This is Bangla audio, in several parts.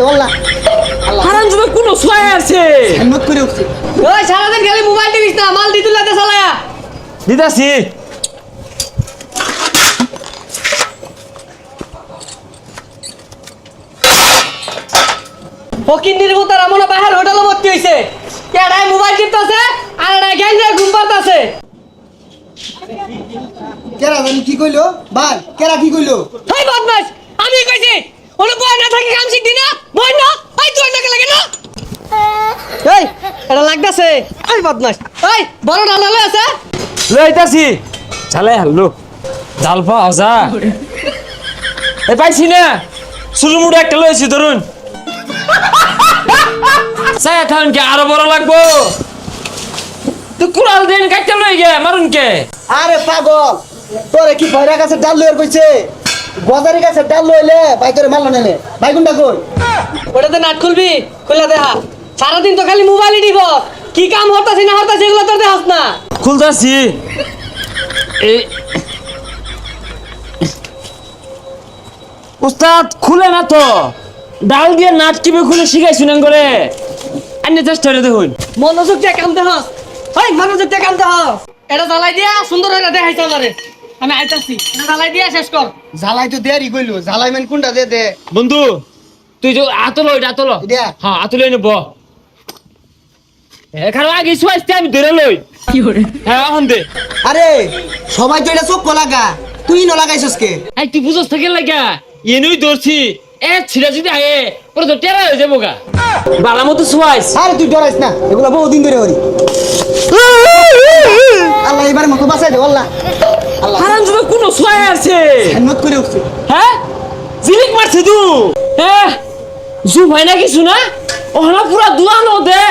দে আল্লাহ হারাম যদি কোনো ছয় আছে হিম্মত করে উঠছে ওই সারাদিন খালি মোবাইল টিপিস না মাল দিতুল লাতে চালায়া দিদাসি ফকির নির্বুতার আমনা বাহির হোটেলে ভর্তি হইছে কেডাই মোবাইল টিপতাছে আর এডাই গেঞ্জে ঘুম পাড়তাছে কেরা জানি কি কইলো ভাই কেরা কি কইলো হাই বদমাস আমি কইছি ওরে বয় না থাকি কাম শিখ দিনা বয় না হাই তুই নাকে লাগে না এই এটা লাগতাছে এই বদমাস এই বড় ডালা লই আছে লইতাছি চালে হাল্লো জাল পাওয়া যা এই পাইছি না সুরমুড়ে একটা লইছি ধরুন সায়া খান কে আরো বড় লাগবো তুই কুড়াল দিন কাটতে লই গে মারুন কে আরে পাগল তোরে কি ভয়রা কাছে ডাল লইয়ার কইছে বাজারে কাছে ডাল লইলে ভাই তোরে মারলো নেলে ভাই কোনটা কই ওটাতে নাট খুলবি খুলে দেখা সারাদিন তো খালি মোবাইলই দিব কি কাম হতাছি না হতাছি এগুলো তোর দেখাস না খুলতাছি এই উস্তাদ খুলে না তো ডাল দিয়ে নাট কিভাবে খুলে শিখাইছুন করে আইনে চেষ্টা করে দেখুন মনোযোগ দিয়ে কাম দেখাস ওই মনোযোগ দিয়ে কাম দেখাস এটা জ্বালাই দিয়া সুন্দর হয়ে দেখাইছে আমারে আমি আইতাছি এটা জ্বালাই দিয়া শেষ কর ঝালাই তো দেরি কইলো ঝালাই মান কোনটা দে দে বন্ধু তুই যে আতলো এটা আতলো এটা? হ্যাঁ আতলো নেব এখানে আগে শুয়াইতে আমি ধরে লই কি করে হ্যাঁ এখন দে আরে সবাই তো এটা চোখ লাগা তুই ন লাগাইছস কে এই তুই বুঝছ থেকে লাগা এনুই ধরছি এ ছিড়া যদি আয়ে পুরো তো টেরা হয়ে যাবো গা বালা মতো শুয়াইস আরে তুই ডরাইস না এগুলা বহুদিন ধরে হরি আল্লাহ এবারে মতো বাঁচাই দে আল্লাহ আল্লাহ হারাম যদি কোনো শুয়াই আছে হিম্মত করে উঠছে হ্যাঁ জিলিক মারছে তু হ্যাঁ জু ভাই না কিছু না ওহনা পুরা দুয়ানো দে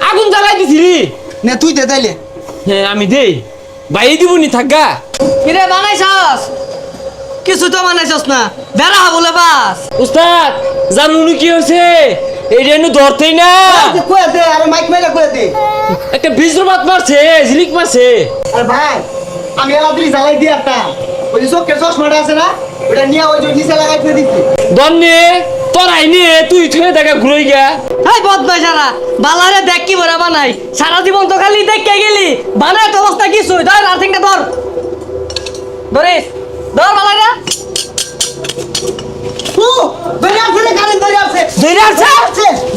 আগুন জ্বালাই দিছিলি নে তুই দে তাইলে হ্যাঁ আমি দেই বাইরে দিবনি থাকগা কিরে বানাইছস কিছু তো বানাইছস না বেড়া বলে বাস উস্তাদ জানুনি কি হয়েছে এইটা এনে ধরতেই না কয়ে দে আরে মাইক মেলা কয়ে দে একটা বীজবাত মারছে ঝিলিক মারছে আরে ভাই আমি এলা দিলি জ্বালাই দিয়ে একটা ওই যে চোখের চশমাটা আছে না ওটা নিয়ে ওই যে নিচে লাগাইতে দিচ্ছি দন্নে তোরাই নিয়ে তুই থুয়ে দেখা ঘুরে গা এই বদমাই সারা বালারে দেখ কি বড় বানাই সারা জীবন তো খালি দেখকে গেলি বানায় তো অবস্থা কিছু ধর আর্থিংটা ধর ধরিস ধর বালারে ও বেরিয়ে আসছে কারেন্ট ধরে আসছে দইরা আছে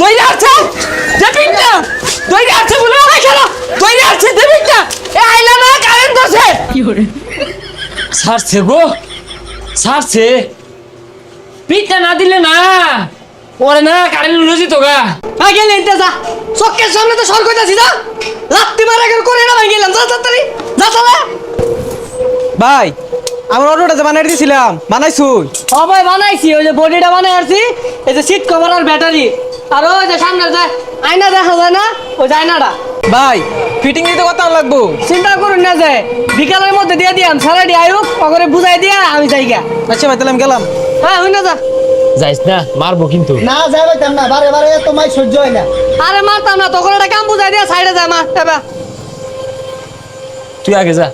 দইরা আছে দেবিন না দইরা আছে বলে ওই খেলো দইরা আছে দেবিন না এ আইলা না কারেন্ট আছে কি করে ছাড়ছে গো ছাড়ছে পিঠা না দিলে না ওরে না কারেন্ট লুজি তো গা আই গেলে ইনতে যা চোখের সামনে তো সর কইতাছি যা লাত্তি মারা করে করে না ভাই গেলাম যা তাড়াতাড়ি যা চলে ভাই আমার অটোটা যে বানাই দিয়েছিলাম বানাইছুই ও ভাই বানাইছি ওই যে বডিটা বানাই আসছি এই যে সিট কভার আর ব্যাটারি আর ওই যে সামনে যায় আয়না দেখা যায় না ওই যে আয়নাটা ভাই ফিটিং দিতে কত লাগবো চিন্তা করুন না যে বিকালের মধ্যে দিয়ে দিয়াম স্যালারি আয়ুক ওগরে বুঝাই দিয়া আমি যাইগা আচ্ছা ভাই তাহলে আমি গেলাম হ্যাঁ হই না যা যাইস না মারবো কিন্তু না যাবে তেম না বারে বারে তো মাই সহ্য হয় না আরে মারতাম না তখন একটা কাম বুঝাই দিয়া সাইডে যায় মা এবার তুই আগে যা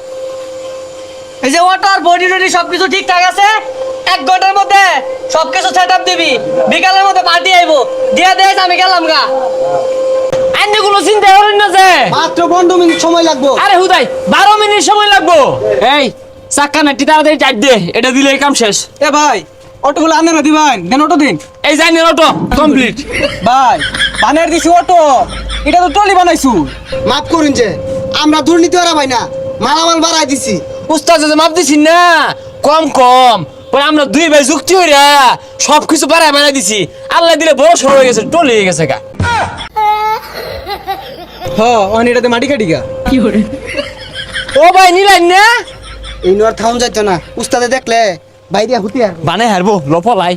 এই যে ওয়াটার বডি টডি সবকিছু ঠিকঠাক আছে 1 ঘন্টার মধ্যে সবকিছু সেটআপ দিবি বিকালের মধ্যে পার্টি আইবো দিয়া দেস আমি গেলাম গা আইনে কোনো চিন্তা করেন না যে মাত্র 15 মিনিট সময় লাগবে আরে হুদাই 12 মিনিট সময় লাগবো এই চাক্কা নাটি তাড়াতাড়ি টাইট দে এটা দিলে কাম শেষ এ ভাই অটোগুলো আনে না দিবেন দেন অটো দিন এই যাই নে অটো কমপ্লিট ভাই বানাই দিছি অটো এটা তো টলি বানাইছু মাফ করুন যে আমরা দুর্নীতি ওরা ভাই না মালামাল বাড়াই দিছি উস্তাদ যে মাপ দিছি না কম কম পরে আমরা দুই ভাই যুক্তি হইরা সবকিছু বাড়ায় বানাই দিছি আল্লাহ দিলে বড় সর হয়ে গেছে টলি হয়ে গেছে গা হ্যাঁ অন এটাতে মাটি কাটি গা ও ভাই নিলেন না এই নোয়ার থাউন যাইতো না উস্তাদে দেখলে বাইরে হুতিয়ার বানাই হারবো লফলাই